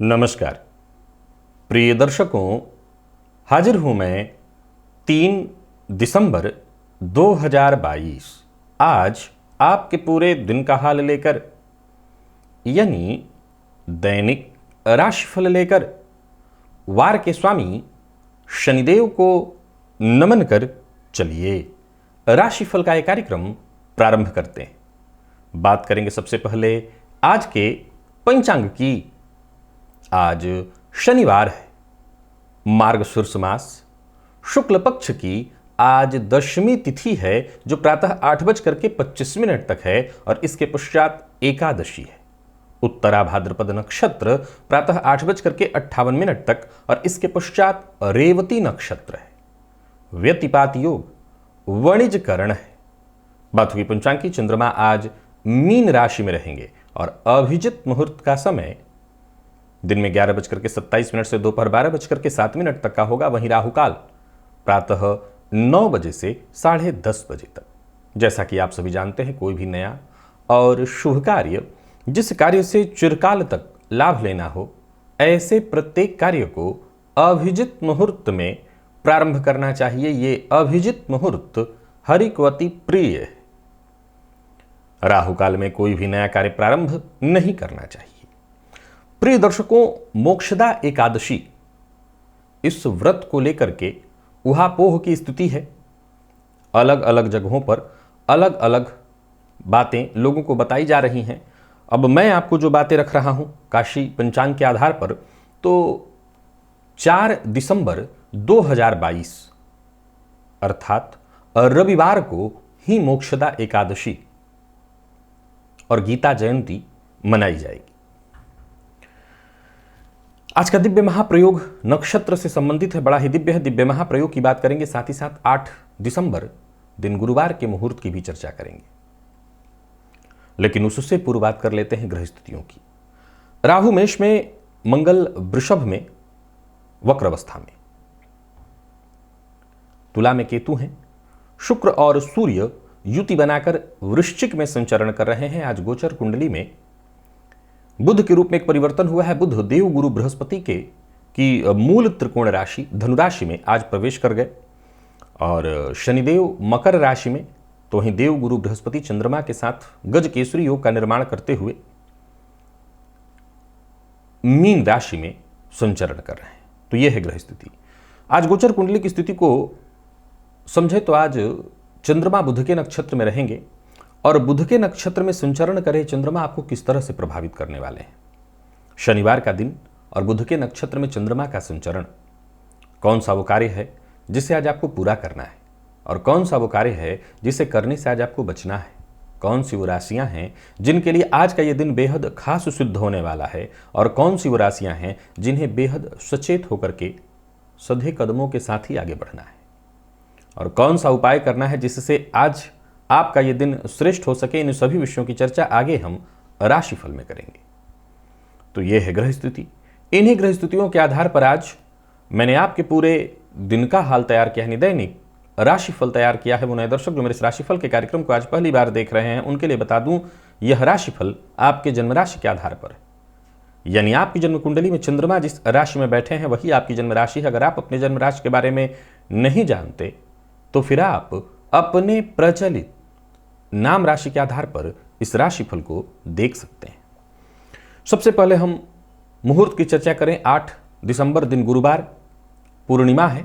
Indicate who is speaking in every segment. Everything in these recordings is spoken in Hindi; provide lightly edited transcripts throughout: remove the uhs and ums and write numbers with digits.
Speaker 1: नमस्कार प्रिय दर्शकों, हाजिर हूं मैं 3 दिसंबर 2022 आज आपके पूरे दिन का हाल लेकर, यानी दैनिक राशिफल लेकर वार के स्वामी शनिदेव को नमन कर चलिए राशिफल का एक कार्यक्रम प्रारंभ करते हैं। बात करेंगे सबसे पहले आज के पंचांग की। आज शनिवार है, मार्गशीर्ष मास, शुक्ल पक्ष की आज दशमी तिथि है जो प्रातः 8:25 तक है और इसके पश्चात एकादशी है। उत्तरा भाद्रपद नक्षत्र प्रातः 8:58 तक और इसके पश्चात रेवती नक्षत्र है। व्यतिपात योग वणिज करण है। बात हुई पंचांग की। चंद्रमा आज मीन राशि में रहेंगे और अभिजित मुहूर्त का समय दिन में 11:27 से दोपहर 12:07 तक का होगा। वहीं राहुकाल प्रातः 9 बजे से 10:30 बजे तक। जैसा कि आप सभी जानते हैं, कोई भी नया और शुभ कार्य, जिस कार्य से चिरकाल तक लाभ लेना हो, ऐसे प्रत्येक कार्य को अभिजित मुहूर्त में प्रारंभ करना चाहिए। ये अभिजित मुहूर्त हरिकवती प्रिय है। राहुकाल में कोई भी नया कार्य प्रारंभ नहीं करना चाहिए। प्रिय दर्शकों, मोक्षदा एकादशी, इस व्रत को लेकर के उहापोह की स्थिति है। अलग अलग जगहों पर अलग अलग बातें लोगों को बताई जा रही हैं। अब मैं आपको जो बातें रख रहा हूं काशी पंचांग के आधार पर, तो 4 दिसंबर 2022 अर्थात रविवार को ही मोक्षदा एकादशी और गीता जयंती मनाई जाएगी। आज का दिव्य महाप्रयोग नक्षत्र से संबंधित है, बड़ा ही दिव्य है। दिव्य महाप्रयोग की बात करेंगे, साथ ही साथ 8 दिसंबर दिन गुरुवार के मुहूर्त की भी चर्चा करेंगे। लेकिन उससे पूर्व बात कर लेते हैं ग्रह स्थितियों की। राहु मेष में, मंगल वृषभ में वक्र अवस्था में, तुला में केतु हैं, शुक्र और सूर्य युति बनाकर वृश्चिक में संचरण कर रहे हैं। आज गोचर कुंडली में बुध के रूप में एक परिवर्तन हुआ है। बुध देव गुरु बृहस्पति की मूल त्रिकोण राशि धनुराशि में आज प्रवेश कर गए और शनिदेव मकर राशि में, तो वहीं देव गुरु बृहस्पति चंद्रमा के साथ गज केसरी योग का निर्माण करते हुए मीन राशि में संचरण कर रहे हैं। तो यह है ग्रह स्थिति। आज गोचर कुंडली की स्थिति को समझे तो आज चंद्रमा बुध के नक्षत्र में रहेंगे और बुध के नक्षत्र में संचरण करे चंद्रमा आपको किस तरह से प्रभावित करने वाले हैं। शनिवार का दिन और बुध के नक्षत्र में चंद्रमा का संचरण, कौन सा वो कार्य है जिसे आज आपको पूरा करना है और कौन सा वो कार्य है जिसे करने से आज आपको बचना है। कौन सी वो राशियां हैं जिनके लिए आज का ये दिन बेहद खास सिद्ध होने वाला है और कौन सी वो राशियां हैं जिन्हें बेहद सचेत होकर के सधे कदमों के साथ ही आगे बढ़ना है और कौन सा उपाय करना है जिससे आज आपका ये दिन श्रेष्ठ हो सके। इन सभी विषयों की चर्चा आगे हम राशिफल में करेंगे। तो ये है ग्रह स्थिति। इन्हीं ग्रह स्थितियों के आधार पर आज मैंने आपके पूरे दिन का हाल तैयार किया है, दैनिक राशिफल तैयार किया है। वो नए दर्शक जो मेरे इस राशिफल के कार्यक्रम को आज पहली बार देख रहे हैं, उनके लिए बता दूं, यह राशिफल आपके जन्म राशि के आधार पर है। यानी आपकी जन्म कुंडली में चंद्रमा जिस राशि में बैठे हैं वही आपकी जन्म राशि है। अगर आप अपने जन्म राशि के बारे में नहीं जानते तो फिर आप अपने प्रचलित नाम राशि के आधार पर इस राशिफल को देख सकते हैं। सबसे पहले हम मुहूर्त की चर्चा करें। 8 दिसंबर दिन गुरुवार, पूर्णिमा है,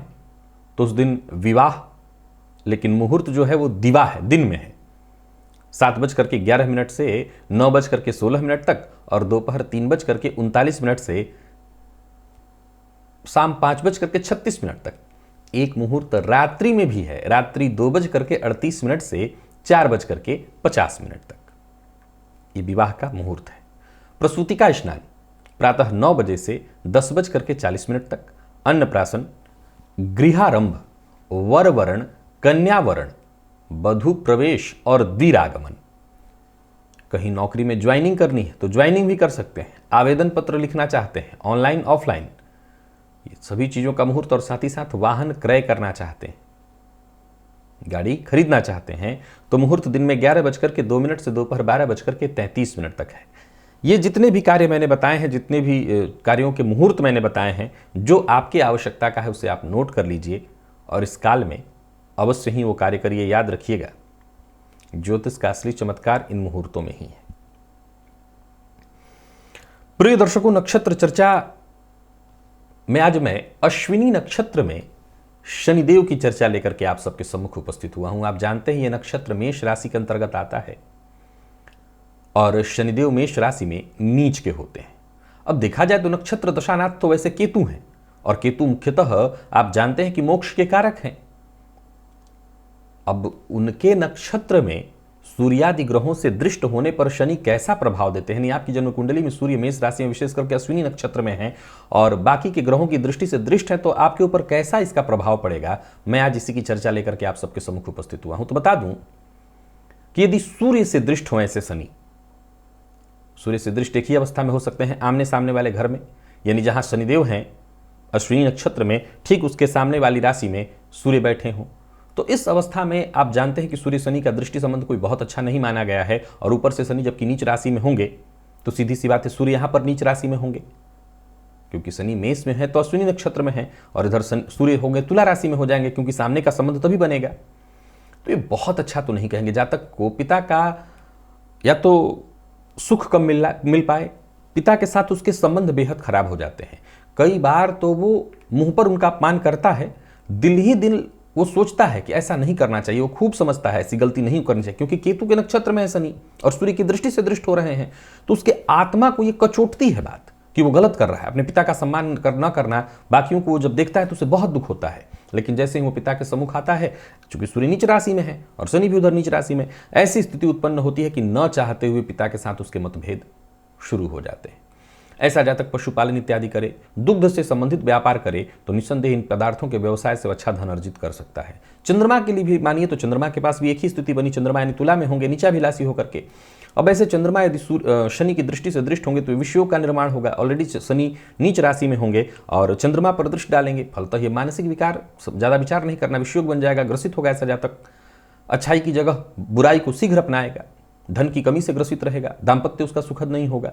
Speaker 1: तो उस दिन विवाह, लेकिन मुहूर्त जो है वो दिवा है, दिन में है। 7:11 से 9:16 तक और दोपहर 3:39 से शाम 5:36 तक। एक मुहूर्त रात्रि में भी है, रात्रि 2:38 से 4:50 तक। ये विवाह का मुहूर्त है। प्रसूति का स्नान प्रातः 9 बजे से 10:40 तक अन्नप्राशन, गृहारंभ, वरवरण, कन्यावरण, वधू प्रवेश और दीरागमन। कहीं नौकरी में ज्वाइनिंग करनी है तो ज्वाइनिंग भी कर सकते हैं, आवेदन पत्र लिखना चाहते हैं ऑनलाइन ऑफलाइन, ये सभी चीज़ों का मुहूर्त, और साथ ही साथ वाहन क्रय करना चाहते हैं, गाड़ी खरीदना चाहते हैं तो मुहूर्त दिन में 11:02 से दोपहर 12:33 तक है। ये जितने भी कार्य मैंने बताए हैं, जितने भी कार्यों के मुहूर्त मैंने बताए हैं, जो आपकी आवश्यकता का है उसे आप नोट कर लीजिए और इस काल में अवश्य ही वो कार्य करिए। याद रखिएगा, ज्योतिष का असली चमत्कार इन मुहूर्तों में ही है। प्रिय दर्शकों, नक्षत्र चर्चा में आज मैं अश्विनी नक्षत्र में शनिदेव की चर्चा लेकर के आप सबके सम्मुख उपस्थित हुआ हूं। आप जानते हैं यह नक्षत्र मेष राशि के अंतर्गत आता है और शनिदेव मेष राशि में नीच के होते हैं। अब देखा जाए तो नक्षत्र दशानाथ तो वैसे केतु हैं, और केतु मुख्यतः आप जानते हैं कि मोक्ष के कारक हैं। अब उनके नक्षत्र में सूर्यादि ग्रहों से दृष्ट होने पर शनि कैसा प्रभाव देते हैं, यानी आपकी जन्म कुंडली में सूर्य मेष राशि में विशेष करके अश्विनी नक्षत्र में है और बाकी के ग्रहों की दृष्टि से दृष्ट है, तो आपके ऊपर कैसा इसका प्रभाव पड़ेगा, मैं आज इसी की चर्चा लेकर के आप सबके सम्मुख उपस्थित हुआ हूं। तो बता दूं कि यदि सूर्य से दृष्ट हो ऐसे शनि, सूर्य से दृष्ट एक ही अवस्था में हो सकते हैं, आमने सामने वाले घर में, यानी जहां शनिदेव हैं अश्विनी नक्षत्र में, ठीक उसके सामने वाली राशि में सूर्य बैठे हों, तो इस अवस्था में आप जानते हैं कि सूर्य शनि का दृष्टि संबंध कोई बहुत अच्छा नहीं माना गया है। और ऊपर से शनि जबकि नीच राशि में होंगे तो सीधी सी बात है सूर्य यहां पर नीच राशि में होंगे, क्योंकि शनि मेष में है तो अश्विनी नक्षत्र में है, और इधर सूर्य होंगे तुला राशि में हो जाएंगे, क्योंकि सामने का संबंध तभी बनेगा। तो ये बहुत अच्छा तो नहीं कहेंगे, जहां तक को पिता का या तो सुख कम मिल पाए, पिता के साथ उसके संबंध बेहद खराब हो जाते हैं। कई बार तो वो मुंह पर उनका अपमान करता है, दिल ही दिल वो सोचता है कि ऐसा नहीं करना चाहिए, वो खूब समझता है ऐसी गलती नहीं करनी चाहिए, क्योंकि केतु के नक्षत्र में है शनि और सूर्य की दृष्टि से दृष्ट हो रहे हैं, तो उसके आत्मा को ये कचोटती है बात कि वो गलत कर रहा है। अपने पिता का सम्मान न करना, बाकियों को वो जब देखता है तो उसे बहुत दुख होता है, लेकिन जैसे ही वो पिता के सम्मुख आता है, चूंकि सूर्य नीच राशि में है और शनि भी उधर नीच राशि में, ऐसी स्थिति उत्पन्न होती है कि न चाहते हुए पिता के साथ उसके मतभेद शुरू हो जाते हैं। ऐसा जातक पशुपालन इत्यादि करे, दुग्ध से संबंधित व्यापार करे, तो निस्संदेह इन पदार्थों के व्यवसाय से अच्छा धन अर्जित कर सकता है। चंद्रमा के लिए भी मानिए तो चंद्रमा के पास भी एक ही स्थिति बनी, चंद्रमा यानी तुला में होंगे नीचाभिलाषी होकर के। अब ऐसे चंद्रमा यदि शनि की दृष्टि से दृष्ट होंगे तो विषयों का निर्माण होगा। ऑलरेडी शनि नीच राशि में होंगे और चंद्रमा पर दृष्टि डालेंगे, फलतः ये मानसिक विकार, ज्यादा विचार नहीं करना, विषयोग बन जाएगा, ग्रसित होगा ऐसा जातक। अच्छाई की जगह बुराई को शीघ्र अपनाएगा, धन की कमी से ग्रसित रहेगा, दाम्पत्य उसका सुखद नहीं होगा,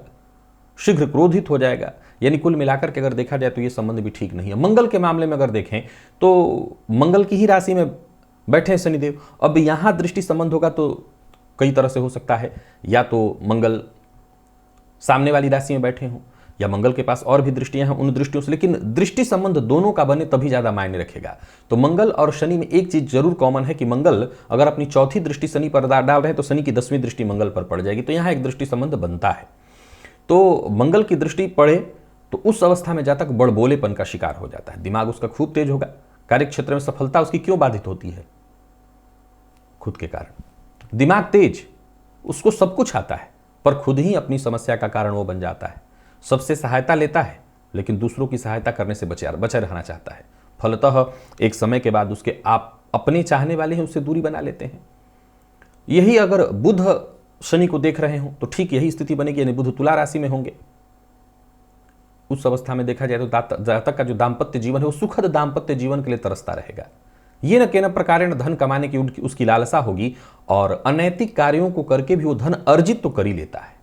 Speaker 1: शीघ्र क्रोधित हो जाएगा। यानी कुल मिलाकर के अगर देखा जाए तो ये संबंध भी ठीक नहीं है। मंगल के मामले में अगर देखें तो मंगल की ही राशि में बैठे हैं शनिदेव, अब यहां दृष्टि संबंध होगा तो कई तरह से हो सकता है, या तो मंगल सामने वाली राशि में बैठे हों या मंगल के पास और भी दृष्टियां हैं उन दृष्टियों से, लेकिन दृष्टि संबंध दोनों का बने तभी ज्यादा मायने रखेगा। तो मंगल और शनि में एक चीज जरूर कॉमन है कि मंगल अगर अपनी चौथी दृष्टि शनि पर डाल रहे हैं तो शनि की 10वीं दृष्टि मंगल पर पड़ जाएगी, तो यहां एक दृष्टि संबंध बनता है। तो मंगल की दृष्टि पड़े तो उस अवस्था में जातक बड़बोलेपन का शिकार हो जाता है, दिमाग उसका खूब तेज होगा, कार्य क्षेत्र में सफलता उसकी क्यों बाधित होती है? खुद के कारण। दिमाग तेज, उसको सब कुछ आता है पर खुद ही अपनी समस्या का कारण वो बन जाता है। सबसे सहायता लेता है लेकिन दूसरों की सहायता करने से बचे रहना चाहता है, फलतः एक समय के बाद उसके आप अपने चाहने वाले हैं उससे दूरी बना लेते हैं। यही अगर बुध शनि को देख रहे हो तो ठीक यही स्थिति बनेगी, यानी बुध तुला राशि में होंगे। उस अवस्था में देखा जाए तो जातक का जो दाम्पत्य जीवन है वो सुखद दाम्पत्य जीवन के लिए तरसता रहेगा। ये न केन प्रकार धन कमाने की उसकी लालसा होगी और अनैतिक कार्यों को करके भी वो धन अर्जित तो कर ही लेता है।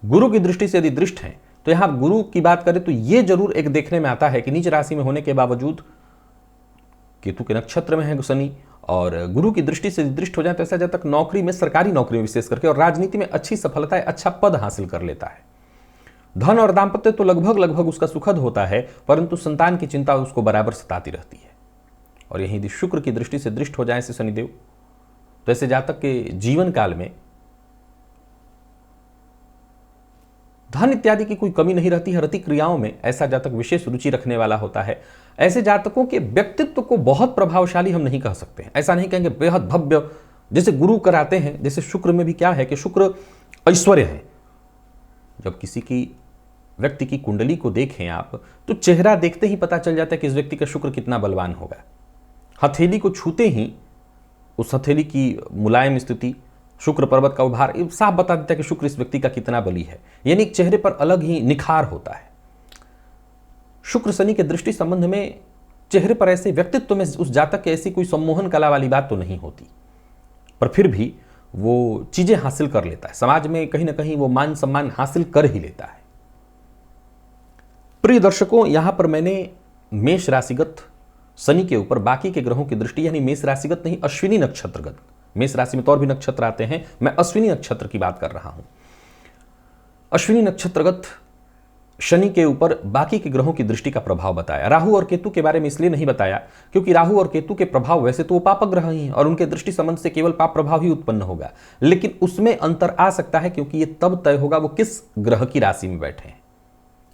Speaker 1: गुरु की दृष्टि से यदि दृष्ट है तो यहां गुरु की बात करें तो यह जरूर एक देखने में आता है कि नीच राशि में होने के बावजूद केतु के नक्षत्र में है शनि और गुरु की दृष्टि से दृष्ट हो जाए तो ऐसा जब तक नौकरी में, सरकारी नौकरी में विशेष करके और राजनीति में अच्छी सफलता है, अच्छा पद हासिल कर लेता है। धन और दाम्पत्य तो लगभग उसका सुखद होता है, परंतु संतान की चिंता उसको बराबर सताती रहती है। और यही यदि शुक्र की दृष्टि से दृष्ट हो जाए से शनिदेव तो ऐसे जातक के जीवन काल में धन इत्यादि की कोई कमी नहीं रहती है। रति क्रियाओं में ऐसा जातक विशेष रुचि रखने वाला होता है। ऐसे जातकों के व्यक्तित्व को बहुत प्रभावशाली हम नहीं कह सकते हैं, ऐसा नहीं कहेंगे बेहद भव्य जैसे गुरु कराते हैं। जैसे शुक्र में भी क्या है कि शुक्र ऐश्वर्य है, जब किसी की व्यक्ति की कुंडली को देखें आप, तो चेहरा देखते ही पता चल जाता है कि इस व्यक्ति का शुक्र कितना बलवान होगा। हथेली को छूते ही उस हथेली की मुलायम स्थिति, शुक्र पर्वत का उभार साफ बता देता है कि शुक्र इस व्यक्ति का कितना बली है। यानी चेहरे पर अलग ही निखार होता है। शुक्र शनि के दृष्टि संबंध में चेहरे पर ऐसे व्यक्तित्व में उस जातक के ऐसी कोई सम्मोहन कला वाली बात तो नहीं होती, पर फिर भी वो चीजें हासिल कर लेता है, समाज में कहीं ना कहीं वो मान सम्मान हासिल कर ही लेता है। प्रिय दर्शकों, यहां पर मैंने मेष राशिगत शनि के ऊपर बाकी के ग्रहों की दृष्टि, यानी मेष राशिगत नहीं अश्विनी नक्षत्रगत, मेष राशि में तो और भी नक्षत्र आते हैं, मैं अश्विनी नक्षत्र की बात कर रहा हूं। अश्विनी नक्षत्रगत शनि के ऊपर बाकी के ग्रहों की दृष्टि का प्रभाव बताया। राहु और केतु के बारे में इसलिए नहीं बताया क्योंकि राहु और केतु के प्रभाव वैसे तो वो पापक ग्रह ही हैं और उनके दृष्टि संबंध से केवल पाप प्रभाव ही उत्पन्न होगा, लेकिन उसमें अंतर आ सकता है क्योंकि ये तब तय होगा वो किस ग्रह की राशि में बैठे हैं,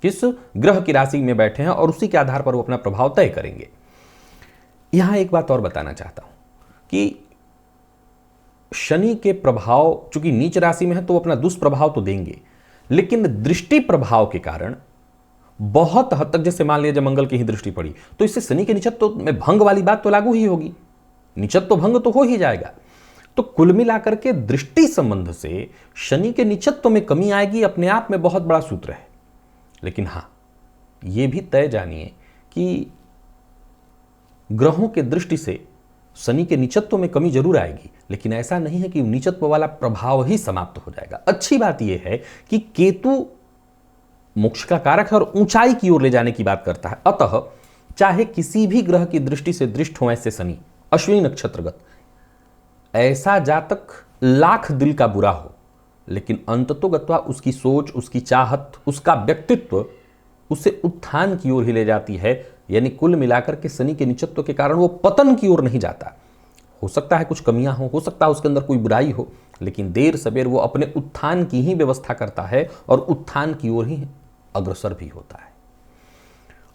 Speaker 1: किस ग्रह की राशि में बैठे हैं, और उसी के आधार पर वो अपना प्रभाव तय करेंगे। यहां एक बात और बताना चाहता हूं कि शनि के प्रभाव चूंकि नीच राशि में है तो वो अपना दुष्प्रभाव तो देंगे, लेकिन दृष्टि प्रभाव के कारण बहुत हद तक, जैसे मान लीजिए मंगल की ही दृष्टि पड़ी तो इससे शनि के निचत्व में भंग वाली बात तो लागू ही होगी, निचत्व भंग तो हो ही जाएगा। तो कुल मिलाकर के दृष्टि संबंध से शनि के निचत्व में कमी आएगी, अपने आप में बहुत बड़ा सूत्र है। लेकिन हां, यह भी तय जानिए कि ग्रहों के दृष्टि से शनि के निचत्व में कमी जरूर आएगी, लेकिन ऐसा नहीं है कि निचत्व वाला प्रभाव ही समाप्त हो जाएगा। अच्छी बात यह है कि केतु मोक्ष का कारक है और ऊंचाई की ओर ले जाने की बात करता है। अतः चाहे किसी भी ग्रह की दृष्टि से दृष्ट हो ऐसे शनि अश्विनी नक्षत्रगत, ऐसा जातक लाख दिल का बुरा हो, लेकिन अंततोगत्वा उसकी सोच, उसकी चाहत, उसका व्यक्तित्व उसे उत्थान की ओर ही ले जाती है। यानी कुल मिलाकर के शनि के निचत्व के कारण वो पतन की ओर नहीं जाता। हो सकता है कुछ कमियां हो सकता है उसके अंदर कोई बुराई हो, लेकिन देर सवेर वो अपने उत्थान की ही व्यवस्था करता है और उत्थान की ओर ही अग्रसर भी होता है।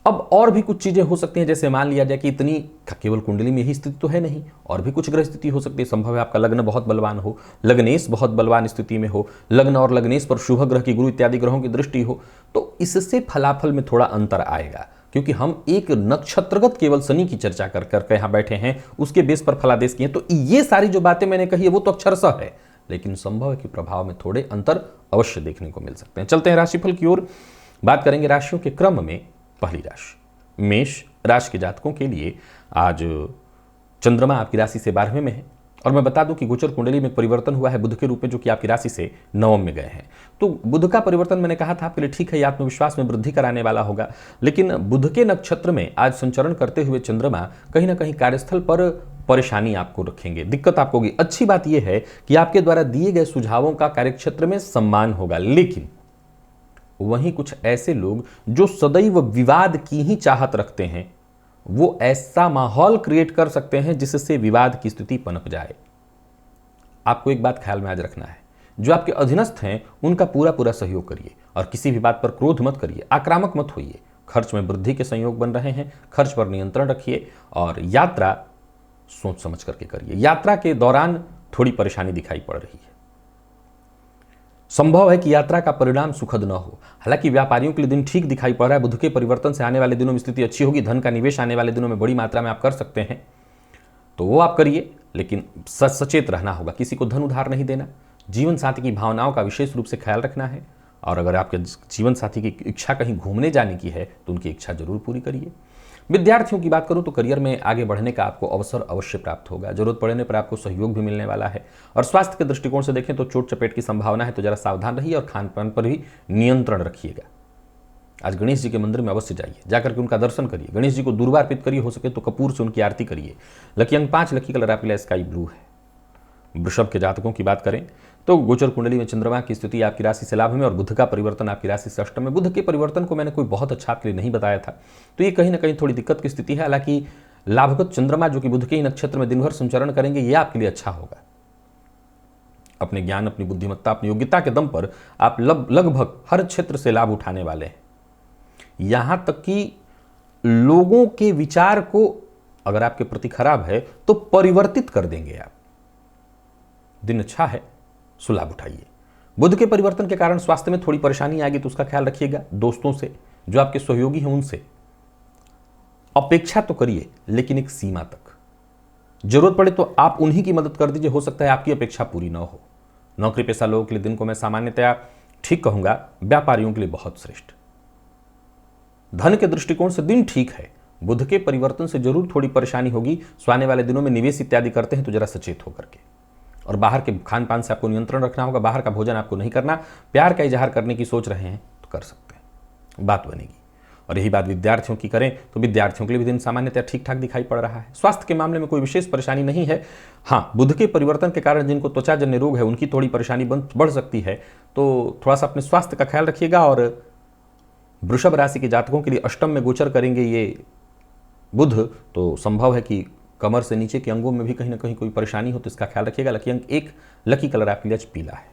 Speaker 1: अब और भी कुछ चीजें हो सकती हैं, जैसे मान लिया जाए कि इतनी केवल कुंडली में ही स्थिति तो है नहीं, और भी कुछ ग्रह स्थिति हो सकती है। संभव है आपका लग्न बहुत बलवान हो, लग्नेश बहुत बलवान स्थिति में हो, लग्न और लग्नेश पर शुभ ग्रह की, गुरु इत्यादि ग्रहों की दृष्टि हो, तो इससे फलाफल में थोड़ा अंतर आएगा। क्योंकि हम एक नक्षत्रगत केवल शनि की चर्चा कर करके यहां बैठे हैं, उसके बेस पर फलादेश किए, तो ये सारी जो बातें मैंने कही है वो तो अक्षरशः है, लेकिन संभव है कि प्रभाव में थोड़े अंतर अवश्य देखने को मिल सकते हैं। चलते हैं राशिफल की ओर, बात करेंगे राशियों के क्रम में। पहली राशि मेष राशि के जातकों के लिए आज चंद्रमा आपकी राशि से 12वें में है, और मैं बता दूं कि गोचर कुंडली में परिवर्तन हुआ है बुध के रूप में, जो कि आपकी राशि से 9 में गए हैं। तो बुध का परिवर्तन मैंने कहा था आपके लिए ठीक है, ये आत्मविश्वास में वृद्धि कराने वाला होगा, लेकिन बुध के नक्षत्र में आज संचरण करते हुए चंद्रमा कहीं ना कहीं कार्यस्थल पर परेशानी आपको रखेंगे, दिक्कत आपको होगी। अच्छी बात यह है कि आपके द्वारा दिए गए सुझावों का कार्यक्षेत्र में सम्मान होगा, लेकिन वहीं कुछ ऐसे लोग जो सदैव विवाद की ही चाहत रखते हैं, वो ऐसा माहौल क्रिएट कर सकते हैं जिससे विवाद की स्थिति पनप जाए। आपको एक बात ख्याल में आज रखना है, जो आपके अधीनस्थ हैं उनका पूरा पूरा सहयोग करिए और किसी भी बात पर क्रोध मत करिए, आक्रामक मत होइए। खर्च में वृद्धि के संयोग बन रहे हैं, खर्च पर नियंत्रण रखिए और यात्रा सोच समझ करके करिए। यात्रा के दौरान थोड़ी परेशानी दिखाई पड़ रही है, संभव है कि यात्रा का परिणाम सुखद न हो। हालांकि व्यापारियों के लिए दिन ठीक दिखाई पड़ रहा है, बुध के परिवर्तन से आने वाले दिनों में स्थिति अच्छी होगी, धन का निवेश आने वाले दिनों में बड़ी मात्रा में आप कर सकते हैं, तो वो आप करिए, लेकिन सचेत रहना होगा, किसी को धन उधार नहीं देना, जीवन साथी की भावनाओं का विशेष रूप से ख्याल रखना है, और अगर आपके जीवन साथी की इच्छा कहीं घूमने जाने की है तो उनकी इच्छा जरूर पूरी करिए। विद्यार्थियों की बात करूं तो करियर में आगे बढ़ने का आपको अवसर अवश्य प्राप्त होगा, जरूरत पड़ने पर आपको सहयोग भी मिलने वाला है। और स्वास्थ्य के दृष्टिकोण से देखें तो चोट चपेट की संभावना है, तो जरा सावधान रहिए और खान पान पर भी नियंत्रण रखिएगा। आज गणेश जी के मंदिर में अवश्य जाइए, जाकर के उनका दर्शन करिए, गणेश जी को दूर्वा अर्पित करिए, हो सके तो कपूर से उनकी आरती करिए। लकी अंक 5, लकी कलर आपके लिए स्काई ब्लू है। वृषभ के जातकों की बात करें तो गोचर कुंडली में चंद्रमा की स्थिति आपकी राशि से लाभ में और बुध का परिवर्तन आपकी राशि से अष्टम में। बुध के परिवर्तन को मैंने कोई बहुत अच्छा आपके लिए नहीं बताया था, तो ये कहीं ना कहीं थोड़ी दिक्कत की स्थिति है। हालांकि लाभगत चंद्रमा जो कि बुध के ही नक्षत्र में दिन भर संचरण करेंगे, ये आपके लिए अच्छा होगा। अपने ज्ञान, अपनी बुद्धिमत्ता, अपनी योग्यता के दम पर आप लगभग हर क्षेत्र से लाभ उठाने वाले हैं। यहां तक कि लोगों के विचार को अगर आपके प्रति खराब है तो परिवर्तित कर देंगे आप। दिन अच्छा है, सुलाभ उठाइए। बुध के परिवर्तन के कारण स्वास्थ्य में थोड़ी परेशानी आएगी, तो उसका ख्याल रखिएगा। दोस्तों से, जो आपके सहयोगी हैं, उनसे अपेक्षा तो करिए, लेकिन एक सीमा तक। जरूरत पड़े तो आप उन्हीं की मदद कर दीजिए, हो सकता है आपकी अपेक्षा पूरी ना हो। नौकरी पेशा लोगों के लिए दिन को मैं सामान्यतया ठीक कहूंगा, व्यापारियों के लिए बहुत श्रेष्ठ। धन के दृष्टिकोण से दिन ठीक है। बुध के परिवर्तन से जरूर थोड़ी परेशानी होगी। सो आने वाले दिनों में निवेश इत्यादि करते हैं तो जरा सचेत होकर के, और बाहर के खान पान से आपको नियंत्रण रखना होगा। बाहर का भोजन आपको नहीं करना। प्यार का इजहार करने की सोच रहे हैं तो कर सकते हैं, बात बनेगी। और यही बात विद्यार्थियों की करें तो विद्यार्थियों के लिए भी दिन सामान्यतः ठीक ठाक दिखाई पड़ रहा है। स्वास्थ्य के मामले में कोई विशेष परेशानी नहीं है। हाँ, बुध के परिवर्तन के कारण जिनको त्वचाजन्य रोग है उनकी थोड़ी परेशानी बढ़ सकती है, तो थोड़ा सा अपने स्वास्थ्य का ख्याल रखिएगा। और वृषभ राशि के जातकों के लिए अष्टम में गोचर करेंगे ये बुध, तो संभव है कि कमर से नीचे के अंगों में भी कहीं ना कहीं कोई परेशानी हो, तो इसका ख्याल रखिएगा। लकी अंक 1, लकी कलर आपके लिए आज पीला है।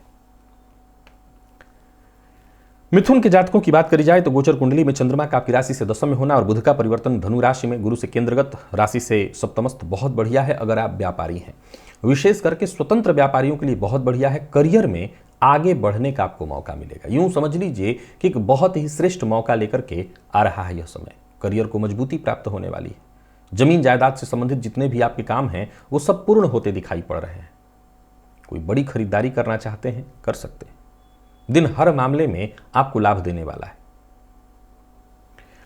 Speaker 1: मिथुन के जातकों की बात करी जाए तो गोचर कुंडली में चंद्रमा का आपकी राशि से दशम में होना और बुध का परिवर्तन धनु राशि में गुरु से केंद्रगत राशि से सप्तमस्थ बहुत बढ़िया है। अगर आप व्यापारी हैं, विशेष करके स्वतंत्र व्यापारियों के लिए बहुत बढ़िया है। करियर में आगे बढ़ने का आपको मौका मिलेगा। यूं समझ लीजिए कि एक बहुत ही श्रेष्ठ मौका लेकर के आ रहा है यह समय। करियर को मजबूती प्राप्त होने वाली है। जमीन जायदाद से संबंधित जितने भी आपके काम हैं वो सब पूर्ण होते दिखाई पड़ रहे हैं। कोई बड़ी खरीदारी करना चाहते हैं, कर सकते हैं। दिन हर मामले में आपको लाभ देने वाला है।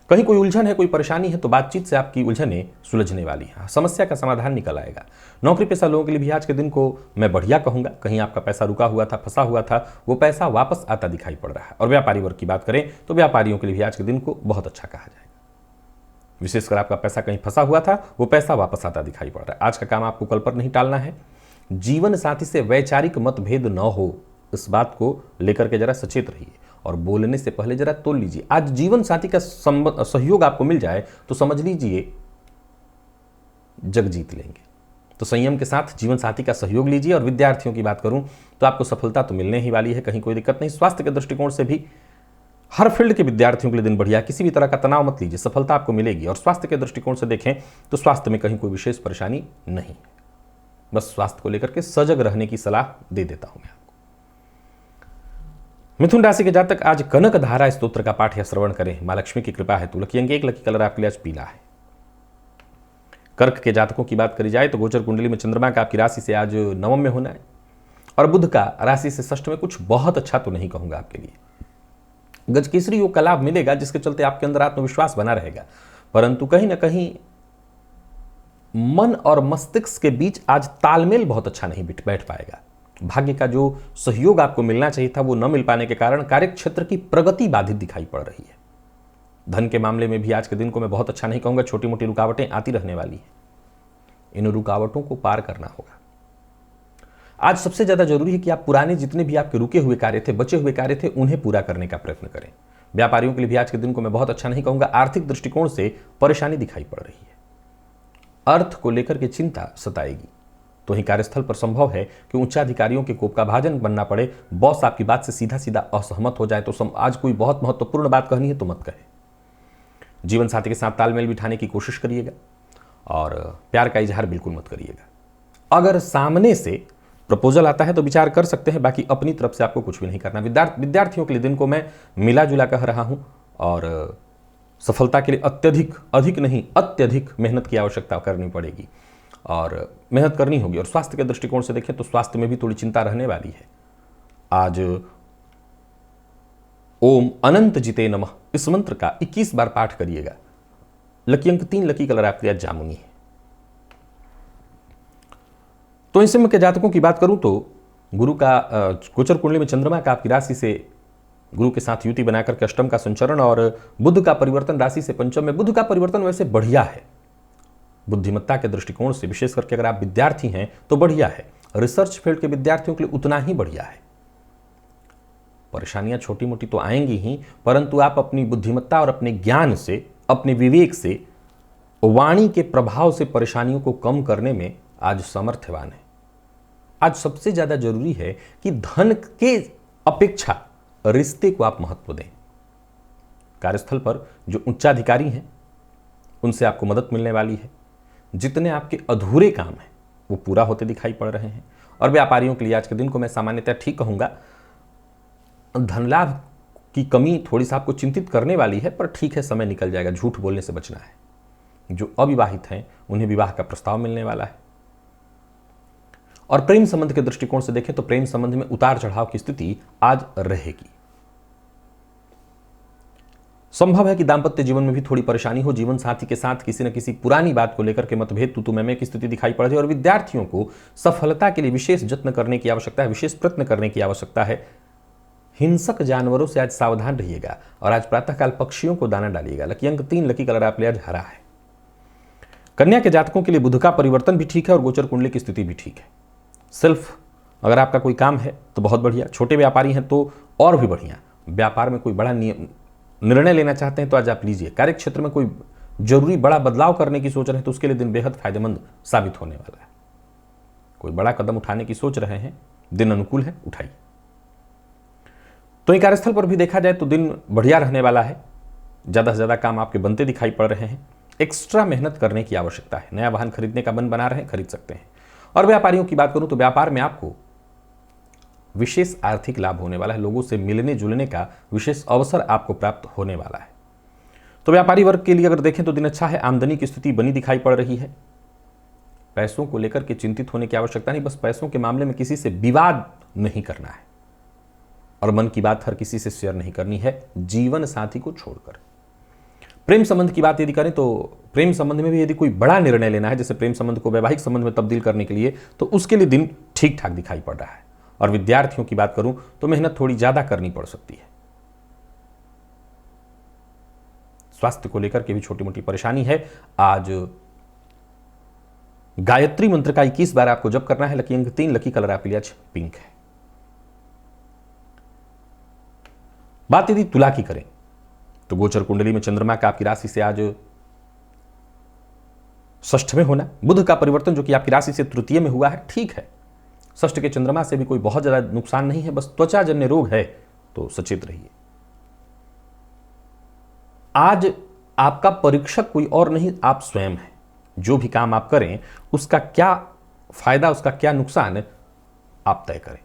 Speaker 1: कहीं कोई उलझन है, कोई परेशानी है, तो बातचीत से आपकी उलझनें सुलझने वाली हैं। समस्या का समाधान निकल आएगा। नौकरी पेशा लोगों के लिए भी आज के दिन को मैं बढ़िया कहूंगा। कहीं आपका पैसा रुका हुआ था, फंसा हुआ था, वो पैसा वापस आता दिखाई पड़ रहा है। और व्यापारी वर्ग की बात करें तो व्यापारियों के लिए भी आज के दिन को बहुत अच्छा कहा जाएगा। विशेषकर आपका पैसा कहीं फंसा हुआ था, वो पैसा वापस आता दिखाई पड़ रहा है। आज का काम आपको कल पर नहीं टालना है। जीवन साथी से वैचारिक मतभेद न हो, इस बात को लेकर के जरा सचेत रहिए। और बोलने से पहले जरा तोल लीजिए। आज जीवन साथी का सहयोग आपको मिल जाए तो समझ लीजिए जग जीत लेंगे। तो संयम के साथ जीवन साथी का सहयोग लीजिए। और विद्यार्थियों की बात करूं तो आपको सफलता तो मिलने ही वाली है, कहीं कोई दिक्कत नहीं। स्वास्थ्य के दृष्टिकोण से भी हर फील्ड के विद्यार्थियों के लिए दिन बढ़िया। किसी भी तरह का तनाव मत लीजिए, सफलता आपको मिलेगी। और स्वास्थ्य के दृष्टिकोण से देखें तो स्वास्थ्य में कहीं कोई विशेष परेशानी नहीं है। बस स्वास्थ्य को लेकर के सजग रहने की सलाह दे देता हूं मैं आपको। मिथुन राशि के जातक आज कनक धारा स्तोत्र का पाठ या श्रवण करें। मां लक्ष्मी की कृपा है। तो लकी अंक 1, लकी कलर आपके लिए आज पीला है। कर्क के जातकों की बात करी जाए तो गोचर कुंडली में चंद्रमा का आपकी राशि से आज नवम में होना है और बुध का राशि से षष्ठ में। कुछ बहुत अच्छा तो नहीं कहूंगा आपके लिए। गजकेसरी योग का लाभ मिलेगा, जिसके चलते आपके अंदर आत्मविश्वास बना रहेगा, परंतु कहीं ना कहीं मन और मस्तिष्क के बीच आज तालमेल बहुत अच्छा नहीं बैठ पाएगा। भाग्य का जो सहयोग आपको मिलना चाहिए था वो न मिल पाने के कारण कार्यक्षेत्र की प्रगति बाधित दिखाई पड़ रही है। धन के मामले में भी आज के दिन को मैं बहुत अच्छा नहीं कहूंगा। छोटी मोटी रुकावटें आती रहने वाली हैं। इन रुकावटों को पार करना होगा। आज सबसे ज्यादा जरूरी है कि आप पुराने जितने भी आपके रुके हुए कार्य थे, बचे हुए कार्य थे, उन्हें पूरा करने का प्रयत्न करें। व्यापारियों के लिए भी आज के दिन को मैं बहुत अच्छा नहीं कहूंगा। आर्थिक दृष्टिकोण से परेशानी दिखाई पड़ रही है। अर्थ को लेकर के चिंता सताएगी। तो ही कार्यस्थल पर संभव है कि उच्चाधिकारियों के कोप का भाजन बनना पड़े। बॉस आपकी बात से सीधा सीधा असहमत हो जाए तो आज कोई बहुत महत्वपूर्ण बात कहनी है तो मत कहे। जीवन साथी के साथ तालमेल बिठाने की कोशिश करिएगा और प्यार का इजहार बिल्कुल मत करिएगा। अगर सामने से प्रपोजल आता है तो विचार कर सकते हैं, बाकी अपनी तरफ से आपको कुछ भी नहीं करना। विद्यार्थियों के लिए दिन को मैं मिला जुला कह रहा हूं और सफलता के लिए अधिक नहीं अत्यधिक मेहनत की आवश्यकता करनी पड़ेगी और मेहनत करनी होगी। और स्वास्थ्य के दृष्टिकोण से देखें तो स्वास्थ्य में भी थोड़ी चिंता रहने वाली है। आज ओम अनंत जिते नमः इस मंत्र का 21 बार पाठ करिएगा। लकी अंक 3, लकी कलर आपके आज जामुनी है। तो इस समय के जातकों की बात करूं तो गुरु का गोचर कुंडली में चंद्रमा का आपकी राशि से गुरु के साथ युति बनाकर के अष्टम का संचरण और बुध का परिवर्तन राशि से पंचम में। बुध का परिवर्तन वैसे बढ़िया है बुद्धिमत्ता के दृष्टिकोण से, विशेष करके अगर आप विद्यार्थी हैं तो बढ़िया है। रिसर्च फील्ड के विद्यार्थियों के लिए उतना ही बढ़िया है। परेशानियां छोटी मोटी तो आएंगी ही, परंतु आप अपनी बुद्धिमत्ता और अपने ज्ञान से, अपने विवेक से, वाणी के प्रभाव से परेशानियों को कम करने में आज समर्थवान है। आज सबसे ज्यादा जरूरी है कि धन के अपेक्षा रिश्ते को आप महत्व दें। कार्यस्थल पर जो उच्चाधिकारी हैं उनसे आपको मदद मिलने वाली है। जितने आपके अधूरे काम हैं वो पूरा होते दिखाई पड़ रहे हैं। और व्यापारियों के लिए आज के दिन को मैं सामान्यतः ठीक कहूंगा। धन लाभ की कमी थोड़ी सा आपको चिंतित करने वाली है, पर ठीक है, समय निकल जाएगा। झूठ बोलने से बचना है। जो अविवाहित हैं उन्हें विवाह का प्रस्ताव मिलने वाला है। और प्रेम संबंध के दृष्टिकोण से देखें तो प्रेम संबंध में उतार चढ़ाव की स्थिति आज रहेगी। संभव है कि दांपत्य जीवन में भी थोड़ी परेशानी हो। जीवन साथी के साथ किसी न किसी पुरानी बात को लेकर के मतभेद, तू मैं की स्थिति दिखाई पड़ रही है। और विद्यार्थियों को सफलता के लिए विशेष यत्न करने की आवश्यकता है, विशेष प्रयत्न करने की आवश्यकता है। हिंसक जानवरों से आज सावधान रहिएगा और आज प्रातःकाल पक्षियों को दाना डालिएगा। लकी अंक 3, लकी कलर आप ले आज हरा है। कन्या के जातकों के लिए बुध का परिवर्तन भी ठीक है और गोचर कुंडली की स्थिति भी ठीक है। सिर्फ अगर आपका कोई काम है तो बहुत बढ़िया, छोटे व्यापारी हैं तो और भी बढ़िया। व्यापार में कोई बड़ा निर्णय लेना चाहते हैं तो आज आप लीजिए। कार्य क्षेत्र में कोई जरूरी बड़ा बदलाव करने की सोच रहे हैं तो उसके लिए दिन बेहद फायदेमंद साबित होने वाला है। कोई बड़ा कदम उठाने की सोच रहे हैं, दिन अनुकूल है, उठाइए। तो ये कार्यस्थल पर भी देखा जाए तो दिन बढ़िया रहने वाला है। ज्यादा से ज्यादा काम आपके बनते दिखाई पड़ रहे हैं। एक्स्ट्रा मेहनत करने की आवश्यकता है। नया वाहन खरीदने का मन बना रहे हैं, खरीद सकते हैं। और व्यापारियों की बात करूं तो व्यापार में आपको विशेष आर्थिक लाभ होने वाला है। लोगों से मिलने जुलने का विशेष अवसर आपको प्राप्त होने वाला है। तो व्यापारी वर्ग के लिए अगर देखें तो दिन अच्छा है। आमदनी की स्थिति बनी दिखाई पड़ रही है। पैसों को लेकर के चिंतित होने की आवश्यकता नहीं, बस पैसों के मामले में किसी से विवाद नहीं करना है और मन की बात हर किसी से शेयर नहीं करनी है, जीवन साथी को छोड़कर। प्रेम संबंध की बात यदि करें तो प्रेम संबंध में भी यदि कोई बड़ा निर्णय लेना है, जैसे प्रेम संबंध को वैवाहिक संबंध में तब्दील करने के लिए, तो उसके लिए दिन ठीक ठाक दिखाई पड़ रहा है। और विद्यार्थियों की बात करूं तो मेहनत थोड़ी ज्यादा करनी पड़ सकती है। स्वास्थ्य को लेकर के भी छोटी मोटी परेशानी है। आज गायत्री मंत्र का 21 बार आपको जप करना है। लकी अंक 3, लकी कलर आपके लिए आज पिंक है। बात यदि तुला की करें तो गोचर कुंडली में चंद्रमा का आपकी राशि से आज षष्ठ में होना, बुध का परिवर्तन जो कि आपकी राशि से तृतीय में हुआ है, ठीक है। षष्ठ के चंद्रमा से भी कोई बहुत ज्यादा नुकसान नहीं है, बस त्वचा जन्य रोग है तो सचेत रहिए। आज आपका परीक्षक कोई और नहीं, आप स्वयं हैं। जो भी काम आप करें उसका क्या फायदा, उसका क्या नुकसान आप तय करें।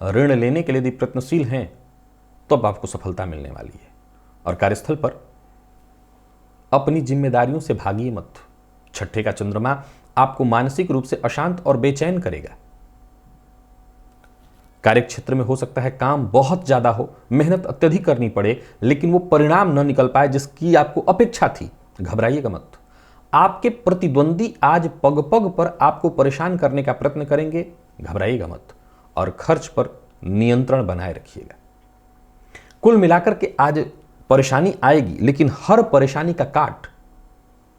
Speaker 1: ऋण लेने के लिए यदि प्रयत्नशील हैं तो अब आपको सफलता मिलने वाली है। और कार्यस्थल पर अपनी जिम्मेदारियों से भागिए मत। छठे का चंद्रमा आपको मानसिक रूप से अशांत और बेचैन करेगा। कार्य क्षेत्र में हो सकता है काम बहुत ज्यादा हो, मेहनत अत्यधिक करनी पड़े, लेकिन वो परिणाम न निकल पाए जिसकी आपको अपेक्षा थी। घबराइएगा मत। आपके प्रतिद्वंदी आज पग पग पर आपको परेशान करने का प्रयत्न करेंगे, घबराइएगा मत। और खर्च पर नियंत्रण बनाए रखिएगा। कुल मिलाकर के आज परेशानी आएगी, लेकिन हर परेशानी का काट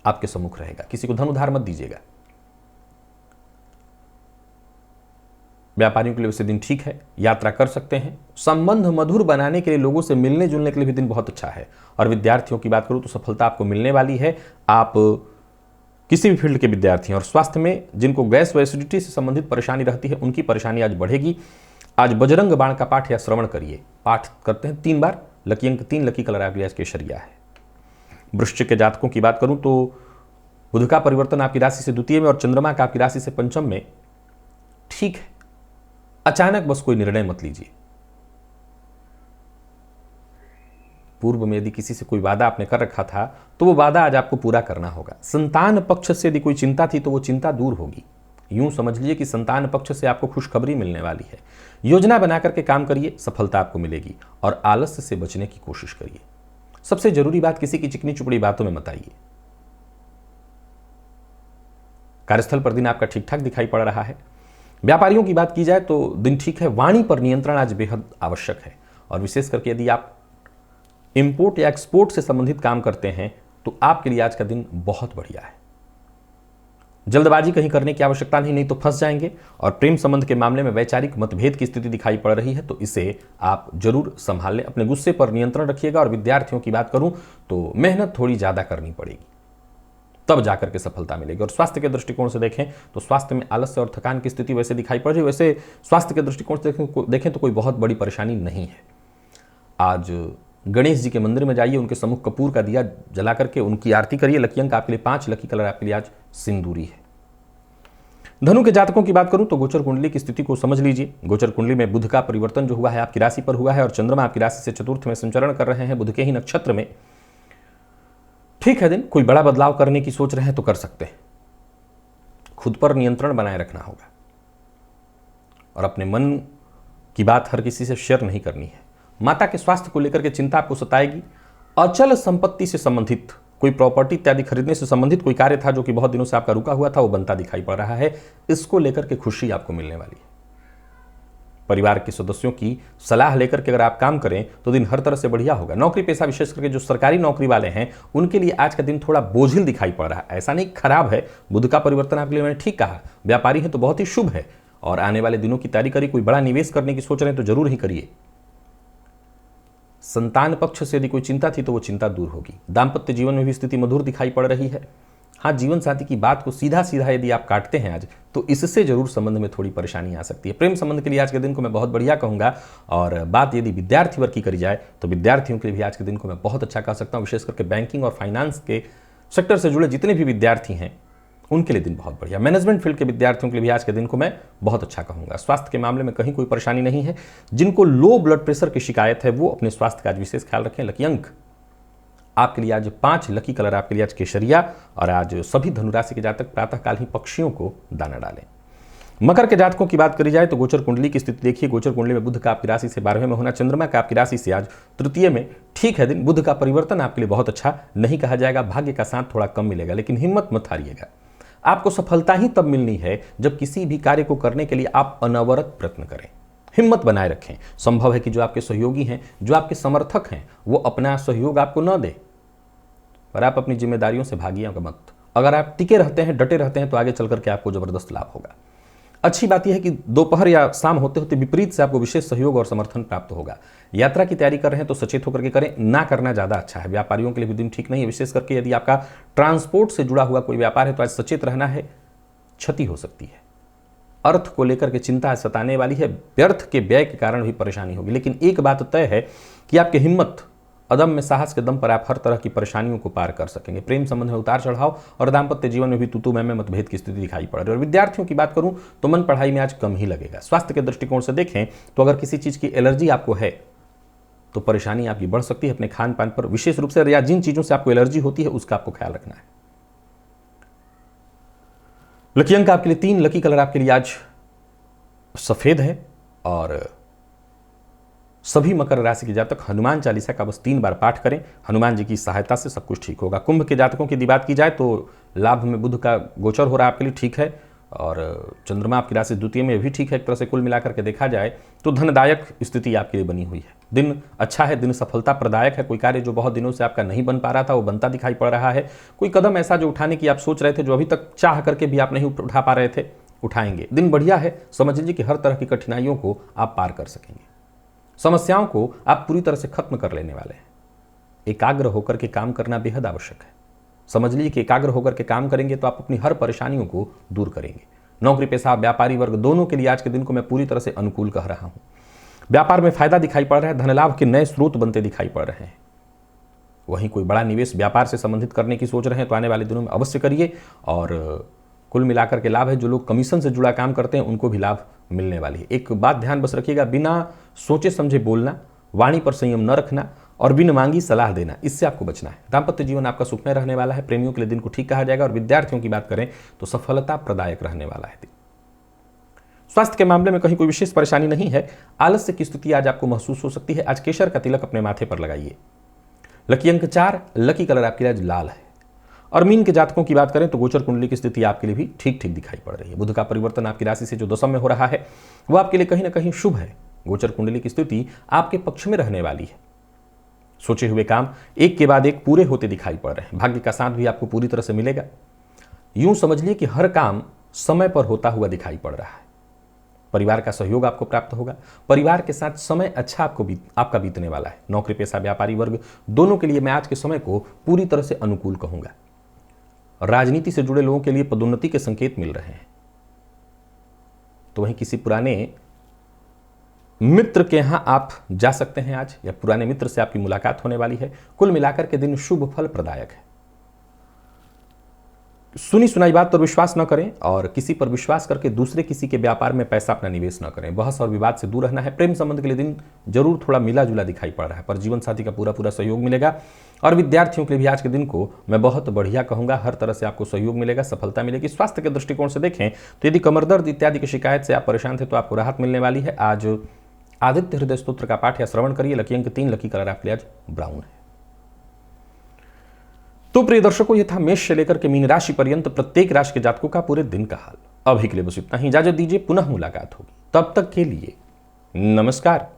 Speaker 1: आपके सम्मुख रहेगा। किसी को धन उधार मत दीजिएगा। व्यापारियों के लिए वैसे दिन ठीक है, यात्रा कर सकते हैं। संबंध मधुर बनाने के लिए, लोगों से मिलने जुलने के लिए भी दिन बहुत अच्छा है। और विद्यार्थियों की बात करूं तो सफलता आपको मिलने वाली है। आप किसी भी फील्ड के विद्यार्थी हैं और स्वास्थ्य में जिनको गैस व एसिडिटी से संबंधित परेशानी रहती है, उनकी परेशानी आज बढ़ेगी। आज बजरंग बाण का पाठ या श्रवण करिए। पाठ करते हैं 3 बार। लकी अंक 3, लकी कलर आपके आज केसरिया है। वृश्चिक के जातकों की बात करूं तो बुध का परिवर्तन आपकी राशि से द्वितीय में और चंद्रमा का आपकी राशि से पंचम में, ठीक है। अचानक बस कोई निर्णय मत लीजिए। पूर्व में यदि किसी से कोई वादा आपने कर रखा था तो वो वादा आज आपको पूरा करना होगा। संतान पक्ष से यदि कोई चिंता थी तो वो चिंता दूर होगी। यूं समझ लीजिए कि संतान पक्ष से आपको खुशखबरी मिलने वाली है। योजना बना करके काम करिए, सफलता आपको मिलेगी। और आलस्य से बचने की कोशिश करिए। सबसे जरूरी बात, किसी की चिकनी चुपड़ी बातों में मत आइए। कार्यस्थल पर दिन आपका ठीक ठाक दिखाई पड़ रहा है। व्यापारियों की बात की जाए तो दिन ठीक है। वाणी पर नियंत्रण आज बेहद आवश्यक है। और विशेष करके यदि आप इंपोर्ट या एक्सपोर्ट से संबंधित काम करते हैं तो आपके लिए आज का दिन बहुत बढ़िया है। जल्दबाजी कहीं करने की आवश्यकता नहीं तो फंस जाएंगे। और प्रेम संबंध के मामले में वैचारिक मतभेद की स्थिति दिखाई पड़ रही है, तो इसे आप जरूर संभाल लें। अपने गुस्से पर नियंत्रण रखिएगा। और विद्यार्थियों की बात करूं तो मेहनत थोड़ी ज्यादा करनी पड़ेगी, तब जाकर के सफलता मिलेगी। और स्वास्थ्य के दृष्टिकोण से देखें तो स्वास्थ्य में आलस्य और थकान की स्थिति वैसे दिखाई पड़ रही है। वैसे स्वास्थ्य के दृष्टिकोण से देखें तो कोई बहुत बड़ी परेशानी नहीं है। आज गणेश जी के मंदिर में जाइए, उनके सम्मुख कपूर का दिया जला करके उनकी आरती करिए। लकी अंक आपके लिए 5, लकी कलर आपके लिए आज सिंदूरी है। धनु के जातकों की बात करूं तो गोचर कुंडली की स्थिति को समझ लीजिए। गोचर कुंडली में बुध का परिवर्तन जो हुआ है आपकी राशि पर हुआ है, और चंद्रमा आपकी राशि से चतुर्थ में संचरण कर रहे हैं बुध के ही नक्षत्र में। ठीक है, दिन कोई बड़ा बदलाव करने की सोच रहे हैं तो कर सकते हैं। खुद पर नियंत्रण बनाए रखना होगा और अपने मन की बात हर किसी से शेयर नहीं करनी है। माता के स्वास्थ्य को लेकर के चिंता आपको सताएगी। अचल संपत्ति से संबंधित कोई प्रॉपर्टी इत्यादि खरीदने से संबंधित कोई कार्य था जो कि बहुत दिनों से आपका रुका हुआ था, वो बनता दिखाई पड़ रहा है। इसको लेकर के खुशी आपको मिलने वाली है। परिवार के सदस्यों की सलाह लेकर के अगर आप काम करें तो दिन हर तरह से बढ़िया होगा। नौकरी पेशा, विशेष करके जो सरकारी नौकरी वाले हैं, उनके लिए आज का दिन थोड़ा बोझिल दिखाई पड़ रहा है। ऐसा नहीं खराब है, बुध का परिवर्तन आपके लिए मैंने ठीक कहा। व्यापारी है तो बहुत ही शुभ है, और आने वाले दिनों की तैयारी करिए। कोई बड़ा निवेश करने की सोच रहे हैं तो जरूर ही करिए। संतान पक्ष से यदि कोई चिंता थी तो वो चिंता दूर होगी। दाम्पत्य जीवन में भी स्थिति मधुर दिखाई पड़ रही है। हाँ, जीवन साथी की बात को सीधा सीधा यदि आप काटते हैं आज, तो इससे जरूर संबंध में थोड़ी परेशानी आ सकती है। प्रेम संबंध के लिए आज के दिन को मैं बहुत बढ़िया कहूंगा। और बात यदि विद्यार्थी वर्ग की करी जाए तो विद्यार्थियों के लिए भी आज के दिन को मैं बहुत अच्छा कह सकता हूँ। विशेष करके बैंकिंग और फाइनेंस के सेक्टर से जुड़े जितने भी विद्यार्थी हैं उनके लिए दिन बहुत बढ़िया। मैनेजमेंट फील्ड के विद्यार्थियों के लिए भी आज के दिन को मैं बहुत अच्छा कहूंगा। स्वास्थ्य के मामले में कहीं कोई परेशानी नहीं है। जिनको लो ब्लड प्रेशर की शिकायत है वो अपने स्वास्थ्य का आज विशेष ख्याल रखें। लकी अंक आपके लिए आज 5, लकी कलर आपके लिए आज केसरिया, और आज सभी धनुराशि के जातक प्रातःकाल ही पक्षियों को दाना डालें। मकर के जातकों की बात करी जाए तो गोचर कुंडली की स्थिति देखिए। गोचर कुंडली में बुध का आपकी राशि से 12वें में होना, चंद्रमा का आपकी राशि से आज तृतीय में। ठीक है, दिन बुध का परिवर्तन आपके लिए बहुत अच्छा नहीं कहा जाएगा। भाग्य का साथ थोड़ा कम मिलेगा, लेकिन हिम्मत मत हारिएगा। आपको सफलता ही तब मिलनी है जब किसी भी कार्य को करने के लिए आप अनवरत प्रयत्न करें, हिम्मत बनाए रखें। संभव है कि जो आपके सहयोगी हैं, जो आपके समर्थक हैं, वो अपना सहयोग आपको न दे, पर आप अपनी जिम्मेदारियों से भागिएगा मत। अगर आप टिके रहते हैं, डटे रहते हैं, तो आगे चल करके आपको जबरदस्त लाभ होगा। अच्छी बात यह है कि दोपहर या शाम होते होते विपरीत से आपको विशेष सहयोग और समर्थन प्राप्त होगा। यात्रा की तैयारी कर रहे हैं तो सचेत होकर के करें, ना करना ज्यादा अच्छा है। व्यापारियों के लिए भी दिन ठीक नहीं है। विशेष करके यदि आपका ट्रांसपोर्ट से जुड़ा हुआ कोई व्यापार है तो आज सचेत रहना है, क्षति हो सकती है। अर्थ को लेकर के चिंता सताने वाली है। व्यर्थ के व्यय के कारण भी परेशानी होगी, लेकिन एक बात तय है कि आपकी हिम्मत, अदम्य साहस के दम पर आप हर तरह की परेशानियों को पार कर सकेंगे। प्रेम संबंध में उतार चढ़ाव और दाम्पत्य जीवन में भी तू मैं मतभेद की स्थिति दिखाई पड़ रही है। और विद्यार्थियों की बात करूं तो मन पढ़ाई में आज कम ही लगेगा। स्वास्थ्य के दृष्टिकोण से देखें तो अगर किसी चीज की एलर्जी आपको है तो परेशानी आपकी बढ़ सकती है। अपने खान पान पर विशेष रूप से, या जिन चीजों से आपको एलर्जी होती है उसका आपको ख्याल रखना है। लकी अंक आपके लिए 3, लकी कलर आपके लिए आज सफेद है, और सभी मकर राशि के जातक हनुमान चालीसा का बस 3 बार पाठ करें। हनुमान जी की सहायता से सब कुछ ठीक होगा। कुंभ के जातकों की बात की जाए तो लाभ में बुध का गोचर हो रहा है आपके लिए, ठीक है, और चंद्रमा आपकी राशि द्वितीय में भी ठीक है। एक तरह से कुल मिलाकर के देखा जाए तो धनदायक स्थिति आपके लिए बनी हुई है। दिन अच्छा है, दिन सफलता प्रदायक है। कोई कार्य जो बहुत दिनों से आपका नहीं बन पा रहा था वो बनता दिखाई पड़ रहा है। कोई कदम ऐसा जो उठाने की आप सोच रहे थे, जो अभी तक चाह करके भी आप नहीं उठा पा रहे थे, उठाएंगे। दिन बढ़िया है। समझ लीजिए कि हर तरह की कठिनाइयों को आप पार कर सकेंगे। समस्याओं को आप पूरी तरह से खत्म कर लेने वाले हैं। एकाग्र होकर के काम करना बेहद आवश्यक है। समझ लीजिए कि एकाग्र होकर के काम करेंगे तो आप अपनी हर परेशानियों को दूर करेंगे। नौकरी पेशा, व्यापारी वर्ग दोनों के लिए आज के दिन को मैं पूरी तरह से अनुकूल कह रहा हूं। व्यापार में फायदा दिखाई पड़ रहा है। धन लाभ के नए स्रोत बनते दिखाई पड़ रहे हैं। वहीं कोई बड़ा निवेश व्यापार से संबंधित करने की सोच रहे हैं तो आने वाले दिनों में अवश्य करिए, और कुल मिलाकर के लाभ है। जो लोग कमीशन से जुड़ा काम करते हैं उनको भी लाभ मिलने वाली है। एक बात ध्यान बस रखिएगा, बिना सोचे समझे बोलना, वाणी पर संयम न रखना और बिन मांगी सलाह देना, इससे आपको बचना है। दाम्पत्य जीवन आपका सुखमय रहने वाला है। प्रेमियों के लिए दिन को ठीक कहा जाएगा। और विद्यार्थियों की बात करें तो सफलता प्रदायक रहने वाला है दिन। स्वास्थ्य के मामले में कहीं कोई विशेष परेशानी नहीं है। आलस्य की स्थिति आज आपको महसूस हो सकती है। आज केसर का तिलक अपने माथे पर लगाइए। लकी अंक 4, लकी कलर आपके लिए आज लाल है। और मीन के जातकों की बात करें तो गोचर कुंडली की स्थिति आपके लिए भी ठीक ठीक दिखाई पड़ रही है। बुध का परिवर्तन आपकी राशि से जो दशम में हो रहा है वो आपके लिए कहीं ना कहीं शुभ है। गोचर कुंडली की स्थिति आपके पक्ष में रहने वाली है। सोचे हुए काम एक के बाद एक पूरे होते दिखाई पड़ रहे हैं। भाग्य का साथ भी आपको पूरी तरह से मिलेगा। यूं समझ लिए कि हर काम समय पर होता हुआ दिखाई पड़ रहा है। परिवार का सहयोग आपको प्राप्त होगा। परिवार के साथ समय अच्छा आपका बीतने वाला है। नौकरी पेशा, व्यापारी वर्ग दोनों के लिए मैं आज के समय को पूरी तरह से अनुकूल कहूंगा। राजनीति से जुड़े लोगों के लिए पदोन्नति के संकेत मिल रहे हैं। तो वहीं किसी पुराने मित्र के यहां आप जा सकते हैं आज, या पुराने मित्र से आपकी मुलाकात होने वाली है। कुल मिलाकर के दिन शुभ फल प्रदायक है। सुनी सुनाई बात पर विश्वास न करें और किसी पर विश्वास करके दूसरे किसी के व्यापार में पैसा अपना निवेश न करें। बहस और विवाद से दूर रहना है। प्रेम संबंध के लिए दिन जरूर थोड़ा मिला जुला दिखाई पड़ रहा है, पर जीवन साथी का पूरा पूरा सहयोग मिलेगा। और विद्यार्थियों के लिए भी आज के दिन को मैं बहुत बढ़िया कहूंगा, हर तरह से आपको सहयोग मिलेगा, सफलता मिलेगी। स्वास्थ्य के दृष्टिकोण से देखें तो यदि कमर दर्द इत्यादि की शिकायत से आप परेशान थे तो आपको राहत मिलने वाली है। आज आदित्य हृदय स्तोत्र का पाठ या श्रवण करिए। लकी अंक 3, लकी कलर आपके लिए आज ब्राउन है। तो प्रिय दर्शकों, ये था मेष से लेकर के मीन राशि पर्यंत प्रत्येक राशि के जातकों का पूरे दिन का हाल। अभी के लिए बस इतना ही, इजाजत दीजिए, पुनः मुलाकात होगी। तब तक के लिए नमस्कार।